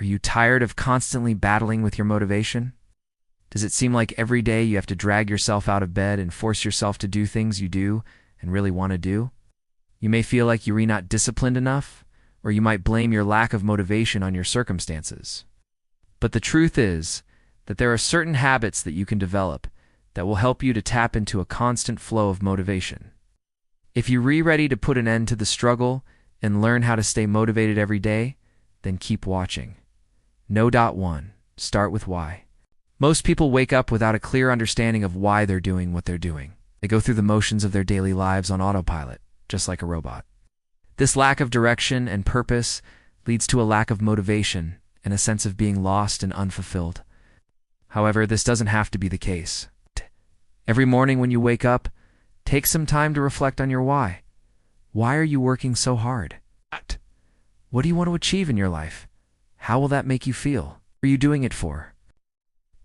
Are you tired of constantly battling with your motivation? Does it seem like every day you have to drag yourself out of bed and force yourself to do things you do and really want to do? You may feel like you're not disciplined enough, or you might blame your lack of motivation on your circumstances. But the truth is that there are certain habits that you can develop that will help you to tap into a constant flow of motivation. If you're ready to put an end to the struggle and learn how to stay motivated every day, then keep watching. No. 1. Start with why. Most people wake up without a clear understanding of why they're doing what they're doing. They go through the motions of their daily lives on autopilot, just like a robot. This lack of direction and purpose leads to a lack of motivation and a sense of being lost and unfulfilled. However, this doesn't have to be the case. Every morning when you wake up, take some time to reflect on your why. Why are you working so hard? What do you want to achieve in your life? How will that make you feel? What are you doing it for?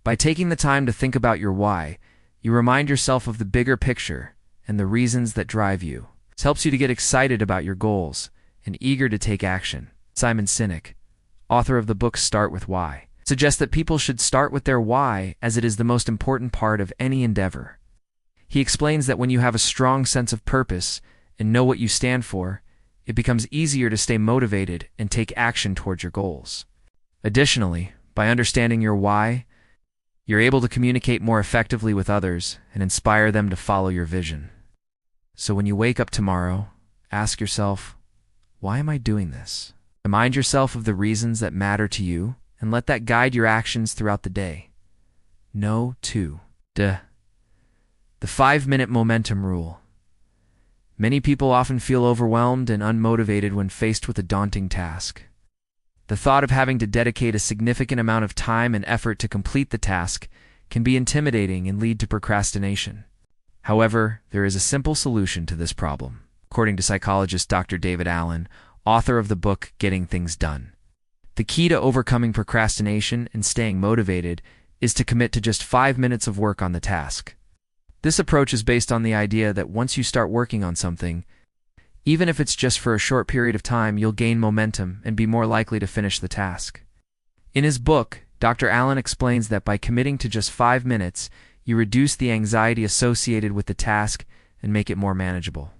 By taking the time to think about your why, you remind yourself of the bigger picture and the reasons that drive you. This helps you to get excited about your goals and eager to take action. Simon Sinek, author of the book Start With Why, suggests that people should start with their why, as it is the most important part of any endeavor. He explains that when you have a strong sense of purpose and know what you stand for, it becomes easier to stay motivated and take action towards your goals. Additionally, by understanding your why, you're able to communicate more effectively with others and inspire them to follow your vision. So when you wake up tomorrow, ask yourself, why am I doing this? Remind yourself of the reasons that matter to you and let that guide your actions throughout the day. No. 2. The 5-minute momentum rule. Many people often feel overwhelmed and unmotivated when faced with a daunting task. The thought of having to dedicate a significant amount of time and effort to complete the task can be intimidating and lead to procrastination. However, there is a simple solution to this problem, according to psychologist Dr. David Allen, author of the book Getting Things Done. The key to overcoming procrastination and staying motivated is to commit to just 5 minutes of work on the task. This approach is based on the idea that once you start working on something, even if it's just for a short period of time, you'll gain momentum and be more likely to finish the task. In his book, Dr. Allen explains that by committing to just 5 minutes, you reduce the anxiety associated with the task and make it more manageable.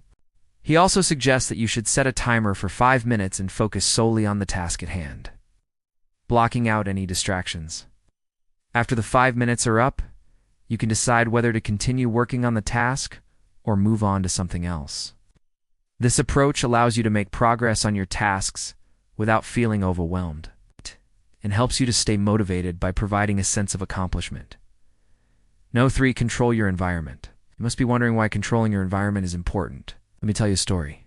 He also suggests that you should set a timer for 5 minutes and focus solely on the task at hand, blocking out any distractions. After the 5 minutes are up, you can decide whether to continue working on the task or move on to something else. This approach allows you to make progress on your tasks without feeling overwhelmed and helps you to stay motivated by providing a sense of accomplishment. No. 3. Control your environment. You must be wondering why controlling your environment is important. Let me tell you a story.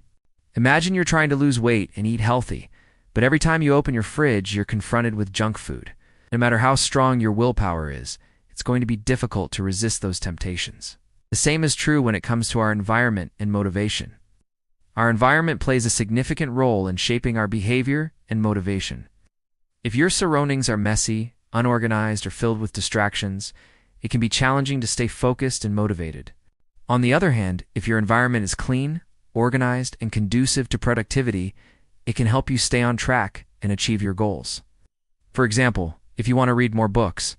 Imagine you're trying to lose weight and eat healthy, but every time you open your fridge, you're confronted with junk food. No matter how strong your willpower is, it's going to be difficult to resist those temptations. The same is true when it comes to our environment and motivation. Our environment plays a significant role in shaping our behavior and motivation. If your surroundings are messy, unorganized, or filled with distractions, it can be challenging to stay focused and motivated. On the other hand, if your environment is clean, organized, and conducive to productivity, it can help you stay on track and achieve your goals. For example, if you want to read more books,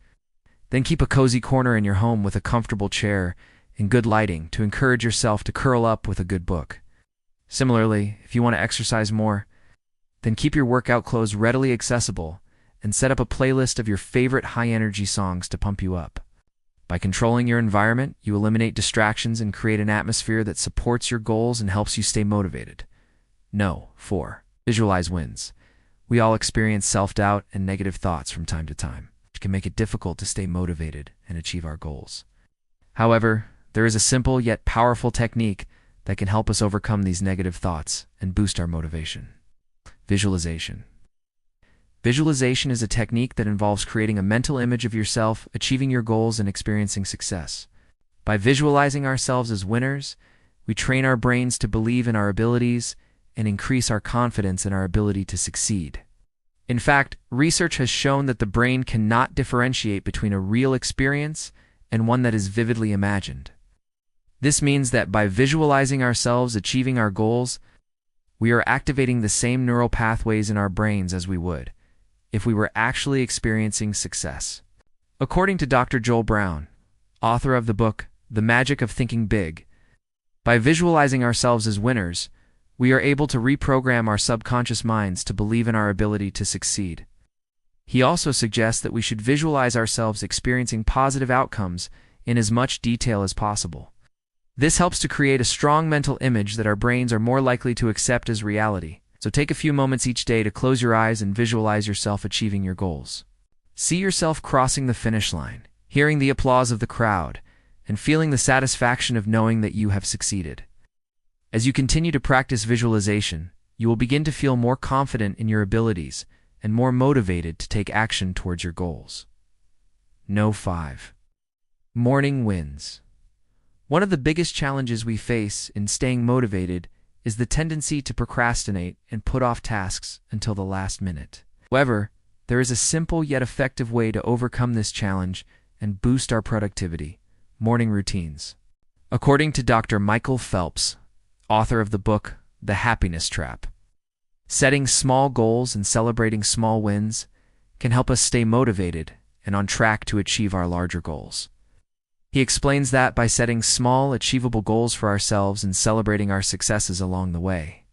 then keep a cozy corner in your home with a comfortable chair and good lighting to encourage yourself to curl up with a good book. Similarly, if you want to exercise more, then keep your workout clothes readily accessible and set up a playlist of your favorite high-energy songs to pump you up. By controlling your environment, you eliminate distractions and create an atmosphere that supports your goals and helps you stay motivated. No. 4. Visualize wins. We all experience self-doubt and negative thoughts from time to time, which can make it difficult to stay motivated and achieve our goals. However, there is a simple yet powerful technique that can help us overcome these negative thoughts and boost our motivation. Visualization. Visualization is a technique that involves creating a mental image of yourself, achieving your goals, and experiencing success. By visualizing ourselves as winners, we train our brains to believe in our abilities and increase our confidence in our ability to succeed. In fact, research has shown that the brain cannot differentiate between a real experience and one that is vividly imagined. This means that by visualizing ourselves achieving our goals, we are activating the same neural pathways in our brains as we would if we were actually experiencing success. According to Dr. Joel Brown, author of the book, The Magic of Thinking Big, by visualizing ourselves as winners, we are able to reprogram our subconscious minds to believe in our ability to succeed. He also suggests that we should visualize ourselves experiencing positive outcomes in as much detail as possible. This helps to create a strong mental image that our brains are more likely to accept as reality. So take a few moments each day to close your eyes and visualize yourself achieving your goals. See yourself crossing the finish line, hearing the applause of the crowd, and feeling the satisfaction of knowing that you have succeeded. As you continue to practice visualization, you will begin to feel more confident in your abilities and more motivated to take action towards your goals. No. 5. Morning wins. One of the biggest challenges we face in staying motivated is the tendency to procrastinate and put off tasks until the last minute. However, there is a simple yet effective way to overcome this challenge and boost our productivity: morning routines. According to Dr. Michael Phelps, author of the book, The Happiness Trap, setting small goals and celebrating small wins can help us stay motivated and on track to achieve our larger goals. He explains that by setting small, achievable goals for ourselves and celebrating our successes along the way,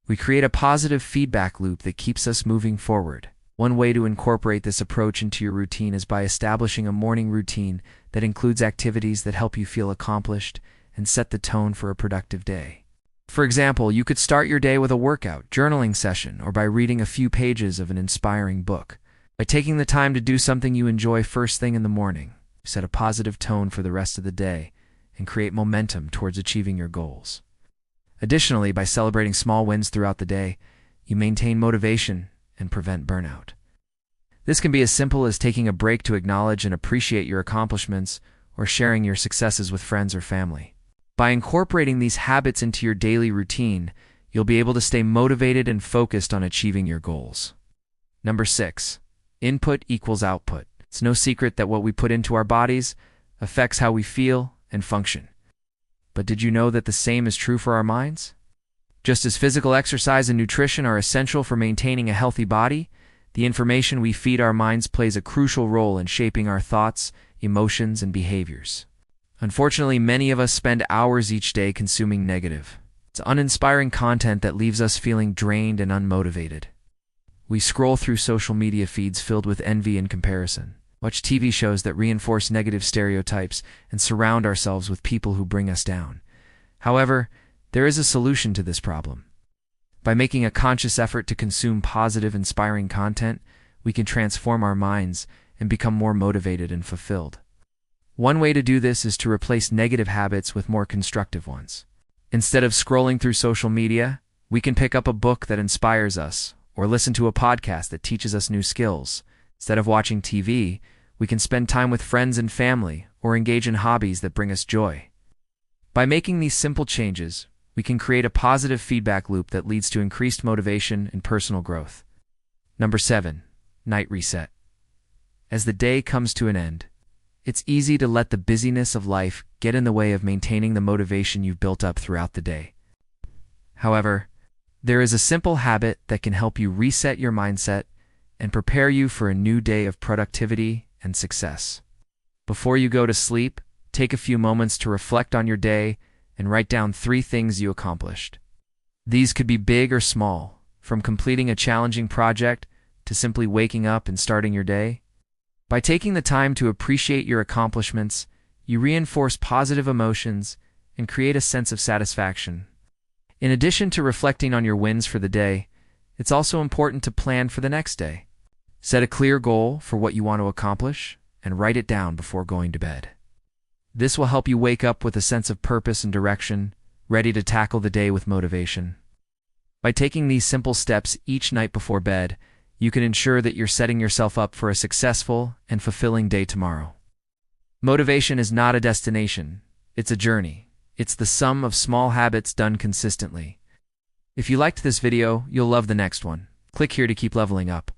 we create a positive feedback loop that keeps us moving forward. One way to incorporate this approach into your routine is by establishing a morning routine that includes activities that help you feel accomplished and set the tone for a productive day. For example, you could start your day with a workout, journaling session, or by reading a few pages of an inspiring book. By taking the time to do something you enjoy first thing in the morning, set a positive tone for the rest of the day and create momentum towards achieving your goals. Additionally, by celebrating small wins throughout the day, you maintain motivation and prevent burnout. This can be as simple as taking a break to acknowledge and appreciate your accomplishments or sharing your successes with friends or family. By incorporating these habits into your daily routine, you'll be able to stay motivated and focused on achieving your goals. Number 6. Input equals output. It's no secret that what we put into our bodies affects how we feel and function. But did you know that the same is true for our minds? Just as physical exercise and nutrition are essential for maintaining a healthy body, the information we feed our minds plays a crucial role in shaping our thoughts, emotions, and behaviors. Unfortunately, many of us spend hours each day consuming negative, it's uninspiring content that leaves us feeling drained and unmotivated. We scroll through social media feeds filled with envy and comparison, watch TV shows that reinforce negative stereotypes, and surround ourselves with people who bring us down. However, there is a solution to this problem. By making a conscious effort to consume positive, inspiring content, we can transform our minds and become more motivated and fulfilled. One way to do this is to replace negative habits with more constructive ones. Instead of scrolling through social media, we can pick up a book that inspires us or listen to a podcast that teaches us new skills. Instead of watching TV, we can spend time with friends and family or engage in hobbies that bring us joy. By making these simple changes, we can create a positive feedback loop that leads to increased motivation and personal growth. Number 7. Night reset. As the day comes to an end, it's easy to let the busyness of life get in the way of maintaining the motivation you've built up throughout the day. However, there is a simple habit that can help you reset your mindset and prepare you for a new day of productivity and success. Before you go to sleep, take a few moments to reflect on your day and write down 3 things you accomplished. These could be big or small, from completing a challenging project to simply waking up and starting your day. By taking the time to appreciate your accomplishments, you reinforce positive emotions and create a sense of satisfaction. In addition to reflecting on your wins for the day, it's also important to plan for the next day. Set a clear goal for what you want to accomplish and write it down before going to bed. This will help you wake up with a sense of purpose and direction, ready to tackle the day with motivation. By taking these simple steps each night before bed, you can ensure that you're setting yourself up for a successful and fulfilling day tomorrow. Motivation is not a destination, it's a journey. It's the sum of small habits done consistently. If you liked this video, you'll love the next one. Click here to keep leveling up.